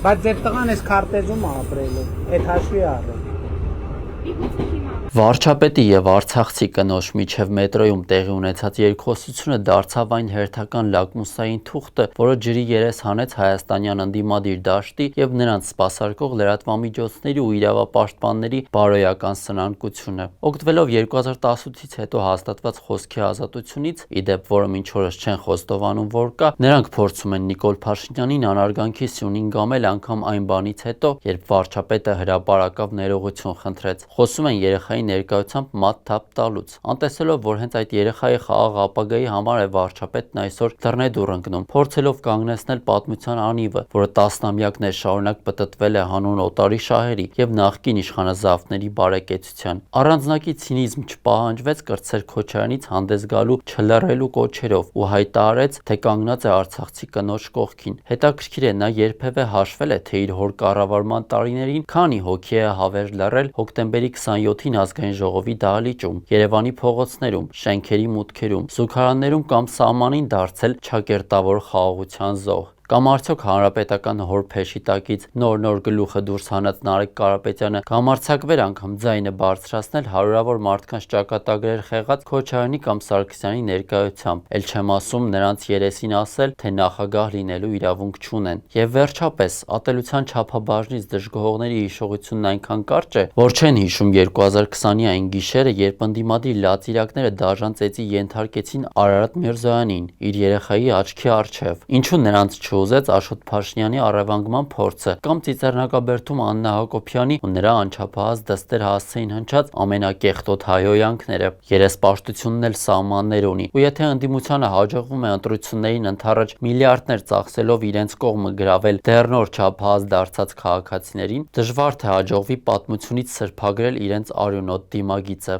Բայց ձեր տղան էս քարտեզում է ապրելու, այդ հաշվի առը։ Վարչապետի եւ արցախցի կնոջ միջև մետրոյում տեղի ունեցած երկխոսությունը դարձավ այն հերթական լակմուսային թուղթը, որը ջրի երես հանեց հայաստանյան ընդդիմադիր դաշտի եւ նրանց սպասարկող լրատվամիջոցների ու իրավապաշտպանների բարոյական սնանկությունը։ Օգտվելով 2018-ից հետո հաստատված խոսքի ազատությունից, իդեպ որը մինչ օրս չեն խոստովանում, որ կա, նրանք փորձում են Նիկոլ Փաշինյանին անարգանքի սյունին գամել անգամ այն բանից հետո, երբ վարչապետը հրապարակավ ներողություն խնդրեց։ Խոսում են երեխայի ներկայությամբ մատ թափ տալուց, անտեսելով, որ հենց այդ երեխայի խաղաղ ապագայի համար է վարչապետն այսօր դռնեդուռ ընկնում, փորձելով կանգնեցնել պատմության անիվը, որը տասնամյակներ շարունակ պտտվել է հանուն օտարի շահերի եւ նախկին իշխանազավթների բարեկեցության։ Առանձնակի ցինիզմ չպահանջվեց կրտսեր Քոչարյանից հանդես գալու չլռելու կոչերով ու հայտարարեց, թե կանգնած է արցախցի կնոջ կողքին։ Հետաքրքիր է, նա երբևէ հաշվել է, թե իր հոր կառավարման տարիներին քանի հոգի է հավեր լռել հոկտեմբերի 27-ին ազգային ժողովի դահլիճում, Երևանի փողոցներում, շենքերի մուտքերում, զուգարաններում կամ սահմանին դարձել չակերտավոր խաղաղության զոհ։ Կամ արդյոք հանրապետական հոր փեշի տակից նոր գլուխը դուրս հանած Նարեկ Կարապետյանը կամարցակվեր անգամ ձայնը բարձրացնել հարյուրավոր մարդկանց ճակատագրեր խեղած Քոչարյանի կամ Սարգսյանի ներկայությամբ, էլ չեմ ասում նրանց երեսին ասել, թե նախագահ լինելու իրավունք չունեն։ Եվ վերջապես, ատելության չափաբաժնից դժգոհողների հիշողությունն այնքան կարճ է, որ չեն հիշում 2020-ի այն գիշերը, երբ ընդդիմադիր լացիրակները դաժան ծեծի ենթարկեցին Արարատ Միրզոյանին իր երեխայի աչքի առջև։ Ինչու նրանց չուզեց Աշոտ Փաշինյանի առևանգման փորձը, կամ Ծիծեռնակաբերդում Աննա Հակոբյանի ու նրա անչափահաս դստեր Հասցեին հնչած ամենակեղտոտ հայհոյանքները։ Երեսպաշտությունն էլ սահմաններ ունի, ու եթե ընդդիմությանը հաջողվում է ընտրություններին ընդառաջ միլիարդներ ծախսելով իրենց կողմը գրավել դեռ նոր չափահաս դարձած քաղաքացիներին, դժվար թե հաջողվի պատմությունից սրբագրել իրենց արյունոտ դիմագիծը։